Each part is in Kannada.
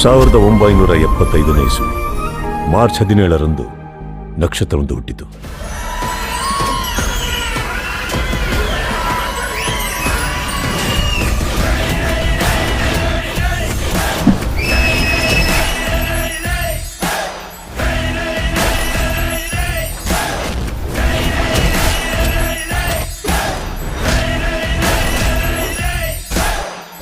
1975ನೇ ಇಸವಿ ಮಾರ್ಚ್ 17ರಂದು ನಕ್ಷತ್ರವೊಂದು ಹುಟ್ಟಿತು.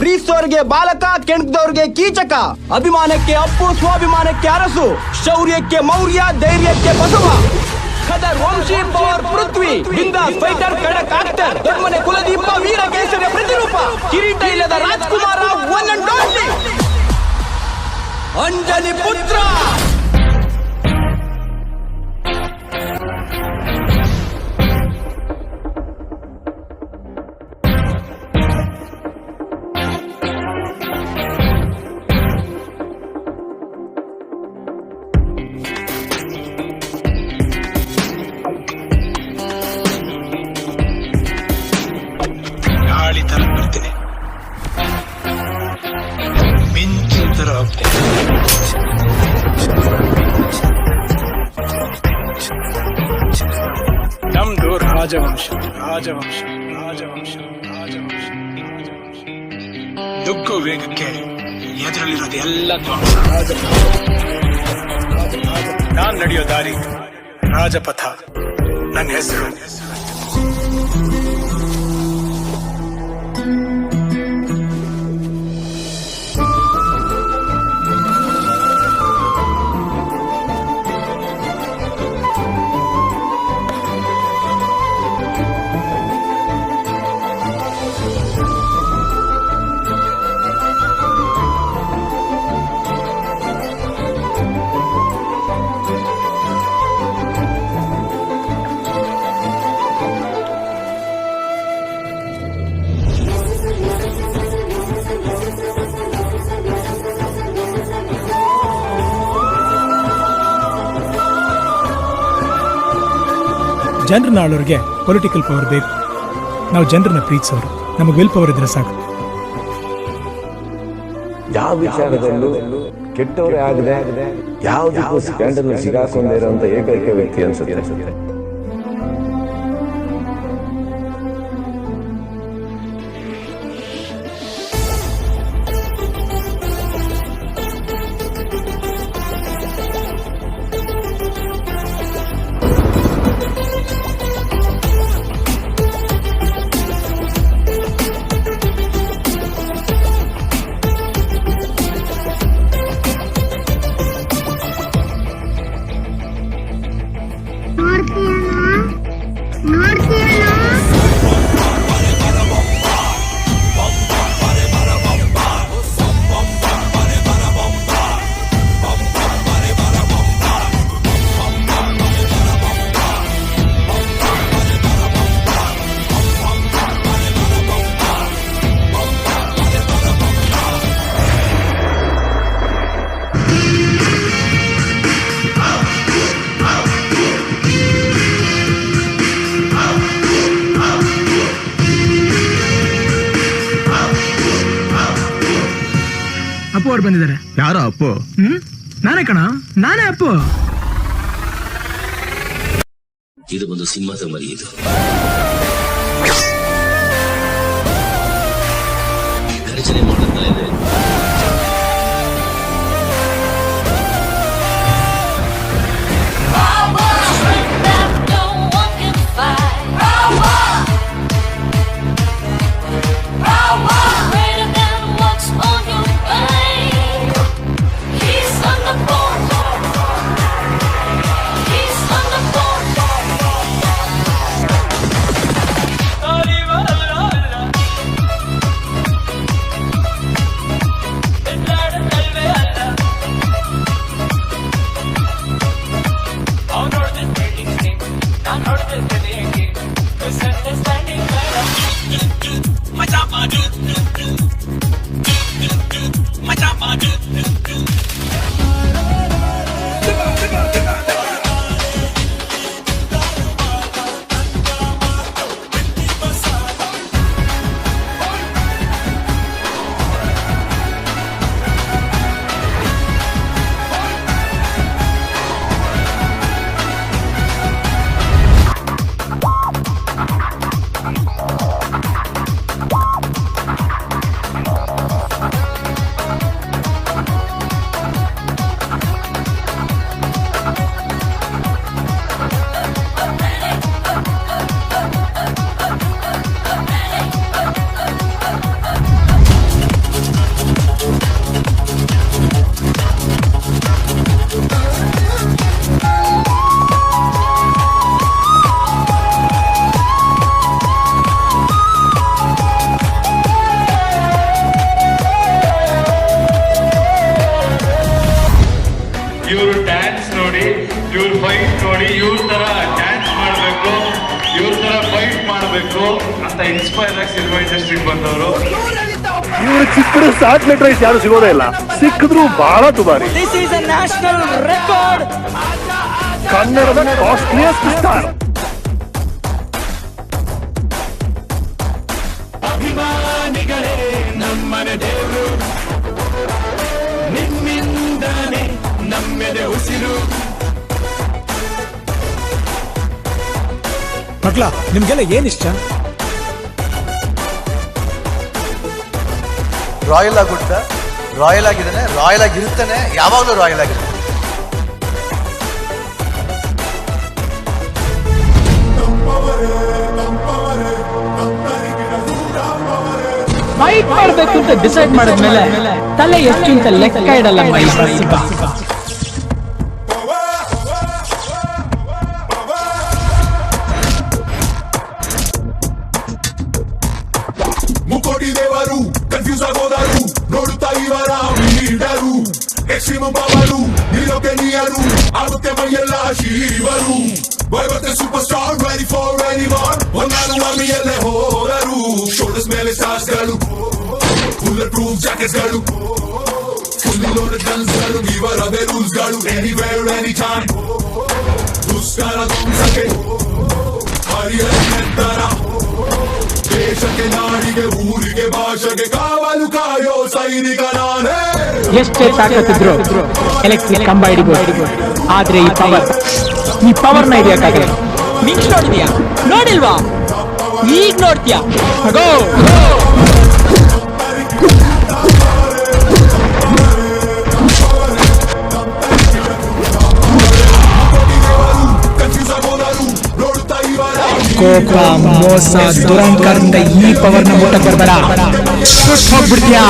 ಪ್ರೀತಿಸೋರಿಗೆ ಬಾಲಕ, ಕೆಣಕದವ್ರಿಗೆ ಕೀಚಕ, ಅಭಿಮಾನಕ್ಕೆ ಅಪ್ಪು, ಸ್ವಾಭಿಮಾನಕ್ಕೆ ಅರಸು, ಶೌರ್ಯಕ್ಕೆ ಮೌರ್ಯ, ಧೈರ್ಯಕ್ಕೆ ಬಸವ, ಖದರ್ ವಂಶಿ, ಪವರ್ ಪೃಥ್ವಿ, ಬಿಂದಾಸ್ ಫೈಟರ್, ಖಡಕ್ ಆಕ್ಟರ್, ದೊಡ್ಮನೆ ಕುಲದೀಪ, ವೀರ ಕೇಸರಿಯ ಪ್ರತಿರೂಪ, ಕಿರೀಟ ಇಲ್ಲದ Rajkumar, one and only Anjani ಪುತ್ರ. ನಮ್ದು ರಾಜವಂಶ ರಾಜವಂಶ ರಾಜವಂಶ ರಾಜವಂಶ ದುಗ್ಗು ವೇಗಕ್ಕೆ ಎದುರಲ್ಲಿರೋದು ಎಲ್ಲ ನಾನ್ ನಡೆಯೋ ದಾರಿ ರಾಜಪಥ. ನನ್ನ ಹೆಸರು ಜನರನ್ನ ಆಳೋರಿಗೆ ಪೊಲಿಟಿಕಲ್ ಪವರ್ ಬೇಕು. ನಾವು ಜನರನ್ನ ಪ್ರೀತಿಸೋರು, ನಮಗೆ ವಿಲ್ ಪವರ್ ಇದ್ರೆ ಸಾಕು. ಯಾವ ವಿಚಾರದಲ್ಲೂ ಕೆಟ್ಟವರೇ ಆಗದೆ ಯಾವುದಕ್ಕೂ ಸ್ಕ್ಯಾಂಡಲ್ ಸಿಗಾಕೊಂಡಿರುವಂತ ಏಕೈಕ ವ್ಯಕ್ತಿ ಅನ್ಸುತ್ತೆ. ಅಪ್ಪು ಅವ್ರು ಬಂದಿದ್ದಾರೆ. ಯಾರೋ ಅಪ್ಪು? ನಾನೇ ಕಣ, ನಾನೇ ಅಪ್ಪು. ಇದು ಒಂದು ಸಿಂಹದ ಮರಿ. ಇದು ಗರ್ಜನೆ ಮಾಡುತ್ತಲೇ ಇದೆ. ಆಗ್ಬೇಕು ಅಂತ ಇನ್ಸ್ಪೈರ್ ಆಗಿ ಸಿನಿಮಾ ಇಂಡಸ್ಟ್ರಿಗೆ ಬಂದವರು. ಇವರು ಸಿಕ್ಕರು ಸ್ಯಾಟಲೈಟ್ ರೈಸ್ ಯಾರು ಸಿಗೋದೇ ಇಲ್ಲ, ಸಿಕ್ಕಿದ್ರು ಬಹಳ ದುಬಾರಿ. This is a national record. ಕನ್ನಡದ ಕಾಸ್ಟ್ಲಿಯಸ್ಟ್ ಸ್ಟಾರ್. ಅಭಿಮಾನಿಗಳೇ ನಮ್ಮನೆ ದೇವರು, ನಿಮ್ಮಿಂದನೇ ನಮ್ಮೆದೆ ಉಸಿರು. ಮಕ್ಳ, ನಿಮ್ಗೆಲ್ಲ ಏನ್ ಇಷ್ಟ? ರಾಯಲ್ ಆಗುತ್ತ, ರಾಯಲ್ ಆಗಿದ್ದಾನೆ, ರಾಯಲ್ ಆಗಿರ್ತಾನೆ, ಯಾವಾಗಲೂ ರಾಯಲ್ ಆಗಿರ್ತಾನೆ. ಫೈಟ್ ಮಾಡಬೇಕು ಅಂತ ಡಿಸೈಡ್ ಮಾಡಿದ್ಮೇಲೆ ತಲೆ ಎಷ್ಟು ಅಂತ ಲೆಕ್ಕ ಇಡಲ್ಲ ಮೈ ರಸಿಕ. ಮುಕೋಟಿ ದೇವರು ಕನ್ಫ್ಯೂಸ್ ಆಗೋದಾರು, ನೋಡುತ್ತಾ ಇವರ ಲೀಡರು, ಎಕ್ಸ್ಟ್ರೀಮ್ ಪವರು, ನೀರೋಕೆ ನೀಯರು, ಆಗುತ್ತೆ ಮೈಯೆಲ್ಲ ಶಿವರು. ಬರುತ್ತೆ super star, ready for anyone, ಒಂದಾರು ಆರ್ಮಿಯಲ್ಲೇ ಹೋದರು. ಶೋಲ್ಡರ್ಸ್ ಮೇಲೆ ಸ್ಟಾರ್ಸ್ಗಳು, ಬುಲೆಟ್ ಪ್ರೂಫ್ ಜಾಕೆಟ್ಸ್ಗಳು, ಫುಲ್ಲಿ ಲೋಡೆಡ್ ಗನ್ಸ್ಗಳು, ಇವರದೇ ರೂಲ್ಸ್ಗಳು. ಎನಿವೇರ್ ಎನಿ ಟೈಮ್ ದುಷ್ಕರ ಧ್ವಂಸಕ್ಕೆ ಹರಿಯರ ನಿರ್ಧಾರ. ದೇಶಕ್ಕೆ, ನಾಡಿಗೆ, ಊರಿಗೆ, ಭಾಷೆಗೆ ಕಾವಲು ಕಾಯೋ ಸೈನಿಕ ನಾನೇ. ಎಷ್ಟೇ ತಾಕತ್ತಿದ್ರು ಎಲೆಕ್ಟ್ರಿಕ್ ಕಂಬ ಹಿಡಿಬೋದು, ಆದ್ರೆ ಈ ಪವರ್ ನ ಹಿಡಿಯಕ್ಕಾಗಲ್ಲ. ಮಿಂಚ್ ನೋಡಿದ್ಯಾ? ನೋಡಿಲ್ವಾ? ಈಗ ನೋಡ್ತೀಯಾ? ಗೋ ಕೋಪ, ಮೋಸ, ದುರಂಕಾರದಿಂದ ಈ ಪವರ್ನ ಮುಟ್ಟಕ್ ಬರ್ಬೇಡ, ಹೋಗ್ಬಿಡ್ತೀಯಾ?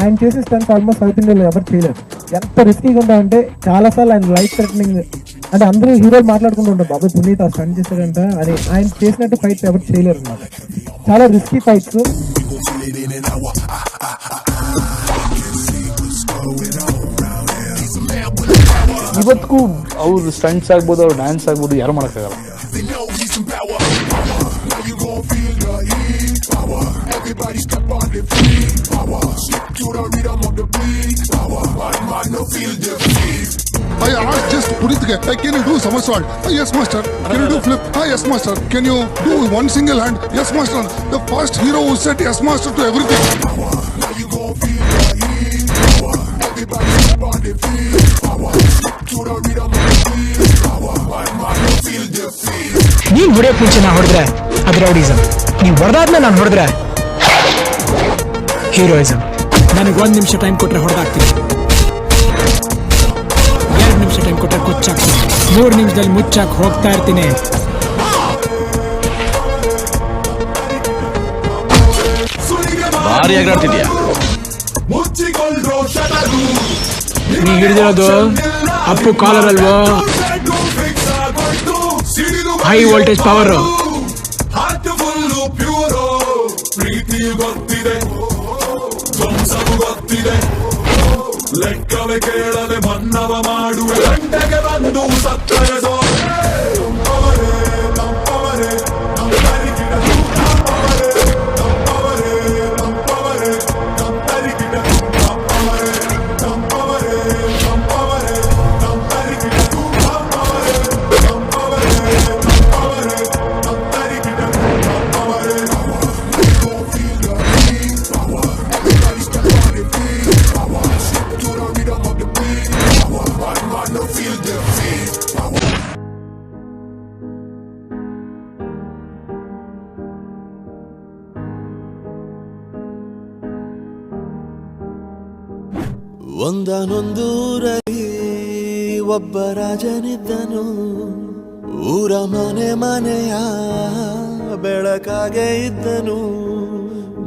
ఆయన చేసే స్టంట్స్ ఆల్మోస్ట్ సౌత్ ఇండియాలో ఎవరు చేయలేదు. ఎంత రిస్కీగా ఉందా అంటే చాలా సార్లు ఆయన లైఫ్ థ్రెటనింగ్, అంటే అందరూ హీరోలు మాట్లాడుకుంటూ ఉంటారు, బాబు పునీత్ ఆ స్టంట్ చేశాడంట అని. ఆయన చేసినట్టు ఫైట్స్ ఎవరు చేయలేరు అన్నమాట. చాలా రిస్కీ ಫೈಟ್ಸ್. ಇವತ್ತಿಗೂ ಅವ್ರು ಸ್ಟಂಟ್ಸ್ ಆಗ್ಬೋದು, ಅವ್ರು ಡ್ಯಾನ್ಸ್ ಆಗ್ಬೋದು, ಯಾರು ಮಾಡೋಕ್ಕಾಗಲ್ಲ. I asked just Puneet, can you do somersault? Yes, master. Can you do flip? Yes, master. Can you do one single hand? Yes, master. The first hero who said yes, master to everything. ನೀನ್ ಹೊಡೆಯೋಕ್ ಮುಂಚೆ ನಾ ಹೊಡೆದ್ರೆ ಅದು ರೌಡಿಸಮ್, ನೀವ್ ಹೊಡೆದಾದ್ಮೇಲೆ ನಾನು ಹೊಡೆದ್ರೆ ಹೀರೋಯಿಸಮ್. ನನಗೆ 1 ನಿಮಿಷ ಟೈಮ್ ಕೊಟ್ರೆ ಹೊಡೆದಾಗ್ತೀನಿ, 2 ನಿಮಿಷ ಟೈಮ್ ಕೊಟ್ರೆ ಕೊಚ್ಚಾಕ್ತೀನಿ, 3 ನಿಮಿಷದಲ್ಲಿ ಮುಚ್ಚಾಕ್ ಹೋಗ್ತಾ ಇರ್ತೀನಿ. ಭಾರಿ ಆಗಾಡ್ತಿದ್ಯಾ? ನೀ ಹಿಡಿದಿರೋದು ಅಪ್ಪು ಕಾಲರ್ ಅಲ್ವೋ? High voltage power. ಪ್ರೀತಿ ಗೊತ್ತಿದೆ, ಧ್ವಂಸವು ಗೊತ್ತಿದೆ, ಲೆಕ್ಕವೇ ಕೇಳದೆ ಮನ್ನವ ಮಾಡುವೆ. ಗಂಟೆಗೆ ಬಂದು ಸತ್ತರೆ ಒಂದನೊಂದೂರಲ್ಲಿ ಒಬ್ಬ ರಾಜನಿದ್ದನು, ಊರ ಮನೆ ಮನೆಯ ಬೆಳಕಾಗೆ ಇದ್ದನು,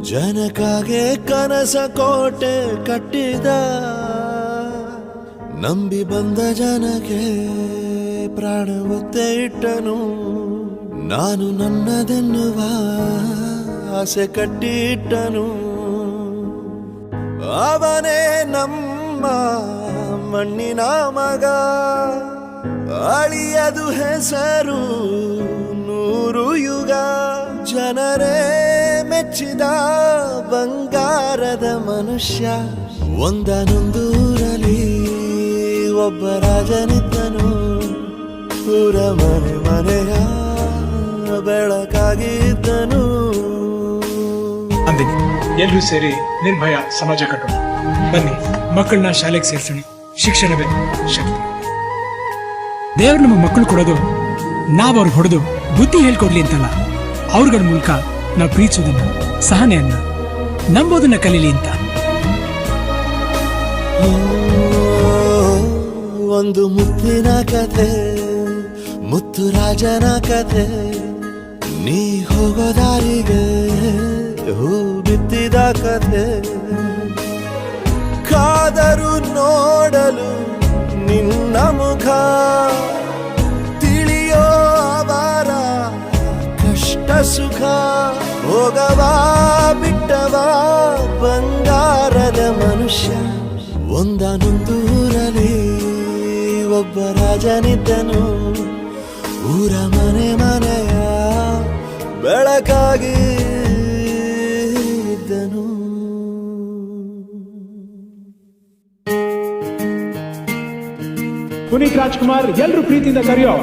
ಜನಕಾಗೆ ಕನಸ ಕೋಟೆ ಕಟ್ಟಿದ, ನಂಬಿ ಬಂದ ಜನಕ್ಕೆ ಪ್ರಾಣ ಒತ್ತೆ ಇಟ್ಟನು, ನಾನು ನನ್ನದೆನ್ನುವ ಆಸೆ ಕಟ್ಟಿಟ್ಟನು, ಅವನೇ ನಮ್ಮ ಮಣ್ಣಿನ ಮಗ, ಅಳಿಯದು ಹೆಸರು ನೂರು ಯುಗ ಜನರೇ ಮೆಚ್ಚಿದ ಬಂಗಾರದ ಮನುಷ್ಯ ಒಂದನೊಂದೂರಲ್ಲಿ ಒಬ್ಬ ರಾಜನಿದ್ದನು ಊರ ಮನೆ ಮನೆಯ ಬೆಳಕಾಗಿದ್ದನು ಅಂದಿನಿ ಎಲ್ಲರೂ ಸೇರಿ ನಿರ್ಭಯ ಸಮಾಜ ಕಟ್ಟೋಣ. ಬನ್ನಿ ಮಕ್ಕಳನ್ನ ಶಾಲೆಗೆ ಸೇರ್ಸೋಣ. ಶಿಕ್ಷಣವೇ ಶಕ್ತಿ. ದೇವ್ರು ನಮ್ಮ ಮಕ್ಕಳು ಕೊಡೋದು ನಾವ್ ಅವ್ರಿಗೆ ಹೊಡೆದು ಬುದ್ಧಿ ಹೇಳ್ಕೊಡ್ಲಿ ಅಂತಲ್ಲ, ಅವ್ರಗಳ ಮೂಲಕ ನಾವು ಪ್ರೀತಿಸೋದನ್ನ, ಸಹನೆಯನ್ನ, ನಂಬೋದನ್ನ ಕಲೀಲಿ ಅಂತ. ಒಂದು ಮುತ್ತಿನ ಕಥೆ, ಮುತ್ತು ರಾಜನ ಕಥೆ, ನೀ ಹೋಗೋ ದಾರಿಗೆ ಹೂ ಬಿತ್ತಿದ ಕಥೆ, ಕಾದರು ನೋಡಲು ನಿನ್ನ ಮುಖ, ತಿಳಿಯೋ ಅವರ ಕಷ್ಟ ಸುಖ, ಹೋಗವಾ ಬಿಟ್ಟವಾ ಬಂಗಾರದ ಮನುಷ್ಯ ಒಂದನೊಂದೂರಲ್ಲಿ ಒಬ್ಬ ರಾಜನಿದ್ದನು ಊರ ಮನೆ ಮನೆಯ ಬೆಳಕಾಗಿ ಇದ್ದನು. ಪುನೀತ್ ರಾಜ್ಕುಮಾರ್ ಎಲ್ಲರೂ ಪ್ರೀತಿಯಿಂದ ಕರೆಯೋ.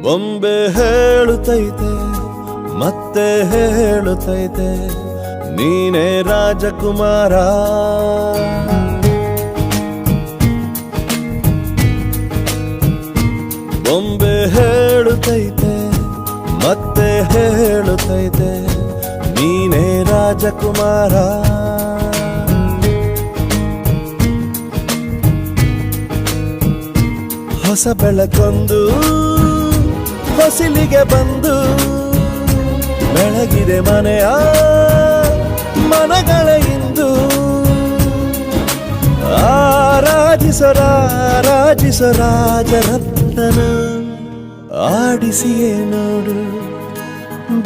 ಬೊಂಬೆ ಹೇಳುತ್ತೈತೆ ಮತ್ತೆ ಹೇಳುತ್ತೈತೆ ನೀನೇ ರಾಜಕುಮಾರ, ಬೊಂಬೆ ಹೇಳುತ್ತೈತೆ ಮತ್ತೆ ಹೇಳುತ್ತೈತೆ ನೀನೇ ರಾಜಕುಮಾರ, ಹೊಸ ಬೆಳಕೊಂದು ಹೊಸಿಲಿಗೆ ಬಂದು ಬೆಳಗಿದೆ ಮನೆಯ ಮನಗಳ ಇಂದು, ಆರಾಜಿಸೋ ರಾಜರತ್ನ, ಆಡಿಸಿಯೇ ನೋಡು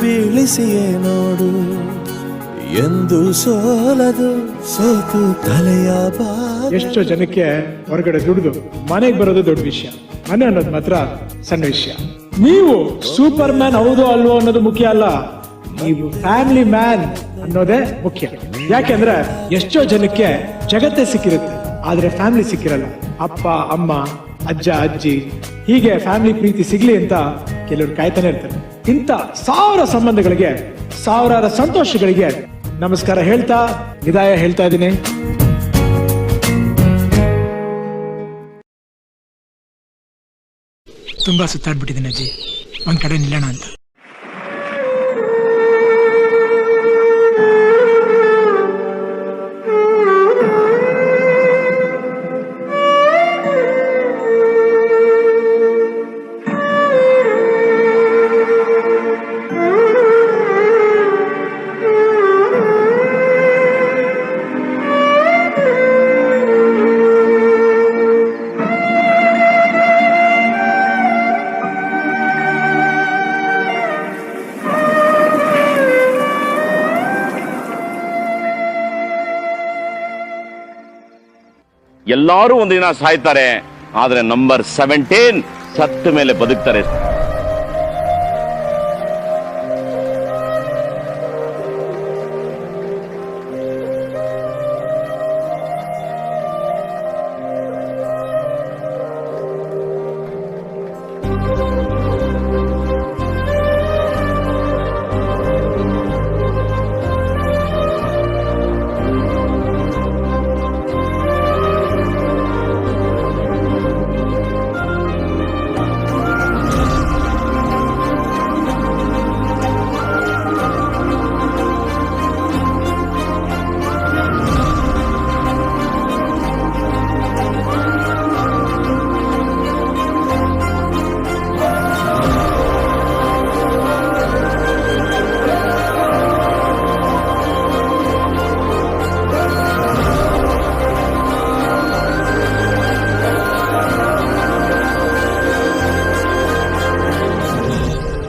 ಬೀಳಿಸಿಯೇ ನೋಡು ಎಂದು ಸೋಲದು ಸೋತು ತಲೆಯ ಬಾ. ಎಷ್ಟೋ ಜನಕ್ಕೆ ಹೊರಗಡೆ ದುಡಿದು ಮನೆಗೆ ಬರೋದು ದೊಡ್ಡ ವಿಷಯ, ಮನೆ ಅನ್ನೋದು ಮಾತ್ರ ಸಣ್ಣ ವಿಷಯ. ನೀವು ಸೂಪರ್ ಮ್ಯಾನ್ ಹೌದು ಅಲ್ವೋ ಅನ್ನೋದು ಮುಖ್ಯ ಅಲ್ಲ, ನೀವು ಫ್ಯಾಮಿಲಿ ಮ್ಯಾನ್ ಅನ್ನೋದೇ ಮುಖ್ಯ. ಯಾಕೆಂದ್ರೆ ಎಷ್ಟೋ ಜನಕ್ಕೆ ಜಗತ್ತೇ ಸಿಕ್ಕಿರುತ್ತೆ, ಆದ್ರೆ ಫ್ಯಾಮಿಲಿ ಸಿಕ್ಕಿರಲ್ಲ. ಅಪ್ಪ ಅಮ್ಮ ಅಜ್ಜ ಅಜ್ಜಿ ಹೀಗೆ ಫ್ಯಾಮಿಲಿ ಪ್ರೀತಿ ಸಿಗ್ಲಿ ಅಂತ ಕೆಲವರು ಕಾಯ್ತಾನೆ ಇರ್ತಾರೆ. ಇಂಥ ಸಾವಿರ ಸಂಬಂಧಗಳಿಗೆ, ಸಾವಿರಾರ ಸಂತೋಷಗಳಿಗೆ ನಮಸ್ಕಾರ ಹೇಳ್ತಾ ವಿದಾಯ ಹೇಳ್ತಾ ಇದ್ದೀನಿ. ತುಂಬಾ ಸುತ್ತಾಡ್ಬಿಟ್ಟಿದ್ದೀನಿ ಅಜ್ಜಿ, ಒಂದ್ ಕಡೆ ನಿಲ್ಲೋಣ ಅಂತ. ಎಲ್ಲರೂ ಒಂದಿನ ಸಾಯ್ತಾರೆ, ಆದ್ರೆ ನಂಬರ್ 17 ಸತ್ತ ಮೇಲೆ ಬದುಕ್ತಾರೆ.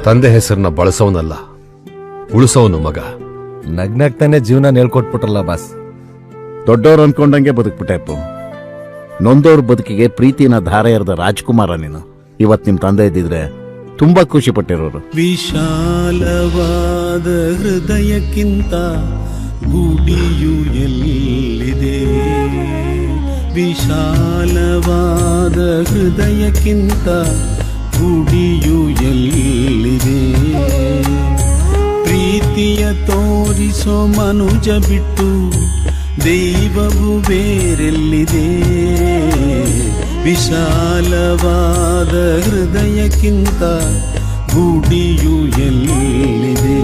ತಂದೆ ಹೆಸರನ್ನ ಬಳಸೋನಲ್ಲ, ಉಳಿಸೋನು ಮಗ. ನಗ್ನಗ್ತಾನೆ ಜೀವನ ಹೇಳ್ಕೊಟ್ಬಿಟ್ರಲ್ಲ ಬಾಸ್. ದೊಡ್ಡವ್ರು ಅನ್ಕೊಂಡಂಗೆ ಬದುಕ್ಬಿಟ್ಟೆ ಅಪ್ಪು. ನೊಂದವ್ರ ಬದುಕಿಗೆ ಪ್ರೀತಿನ ಧಾರೆ ಎರೆದ ರಾಜ್ಕುಮಾರ ನೀನು. ಇವತ್ತು ನಿಮ್ಮ ತಂದೆ ಇದ್ದಿದ್ರೆ ತುಂಬಾ ಖುಷಿ ಪಟ್ಟಿರೋರು. ವಿಶಾಲವಾದ ಹೃದಯಕ್ಕಿಂತ ಗುಡಿಯು ಎಲ್ಲಿದೆ? ವಿಶಾಲವಾದ ಹೃದಯಕ್ಕಿಂತ ಗುಡಿಯು ಎಲ್ಲಿದೆ? ಪ್ರೀತಿಯ ತೋರಿಸೋ ಮನುಜ ಬಿಟ್ಟು ದೈವವು ಬೇರೆಲ್ಲಿದೆ? ವಿಶಾಲವಾದ ಹೃದಯಕ್ಕಿಂತ ಗುಡಿಯು ಎಲ್ಲಿದೆ?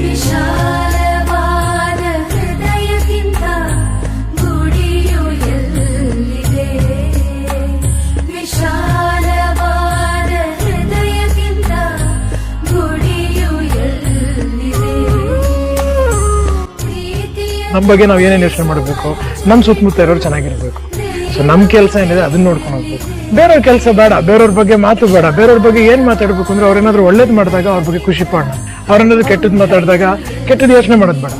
ವಿಶಾಲವಾದ ಹೃದಯಕ್ಕಿಂತ ಗುಡಿಯು ಎಲ್ಲಿದೆ? ವಿಶಾಲವಾದ ಹೃದಯಕ್ಕಿಂತ ಗುಡಿಯು ಎಲ್ಲಿದೆ? ನಮ್ಮ ಬಗ್ಗೆ ನಾವು ಏನೇನು ಯೋಚನೆ ಮಾಡಬೇಕು, ನಮ್ಮ ಸುತ್ತಮುತ್ತ ಇರೋರು ಚೆನ್ನಾಗಿರ್ಬೇಕು. ಸೊ ನಮ್ಮ ಕೆಲಸ ಏನಿದೆ ಅದನ್ನ ನೋಡ್ಕೊಂಡು ಹೋಗ್ಬೇಕು. ಬೇರೆಯವ್ರ ಕೆಲಸ ಬೇಡ, ಬೇರೆಯವ್ರ ಬಗ್ಗೆ ಮಾತು ಬೇಡ. ಬೇರೆಯವ್ರ ಬಗ್ಗೆ ಏನ್ ಮಾತಾಡ್ಬೇಕು ಅಂದ್ರೆ ಅವ್ರೇನಾದ್ರು ಒಳ್ಳೇದು ಮಾಡಿದಾಗ ಅವ್ರ ಬಗ್ಗೆ ಖುಷಿ ಪಡೋಣ. ಅವ್ರೇನಾದ್ರು ಕೆಟ್ಟದ್ದು ಮಾತಾಡಿದಾಗ ಕೆಟ್ಟದ್ದು ಯೋಚನೆ ಮಾಡೋದು ಬೇಡ.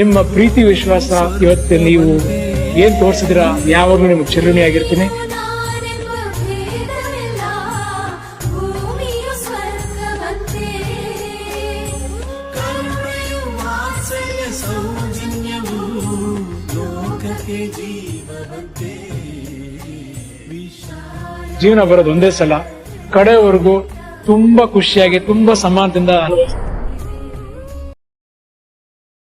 ನಿಮ್ಮ ಪ್ರೀತಿ ವಿಶ್ವಾಸ ಇವತ್ತು ನೀವು ಏನ್ ತೋರಿಸಿದ್ರ ಯಾವಾಗ್ಲೂ ನಿಮ್ಗೆ ಚಿರುಣಿ ಆಗಿರ್ತೀನಿ. ಜೀವನ ಬರೋದು ಒಂದೇ ಸಲ, ಕಡೆವರೆಗೂ ತುಂಬಾ ಖುಷಿಯಾಗಿ ತುಂಬಾ ಸಮಾನದಿಂದ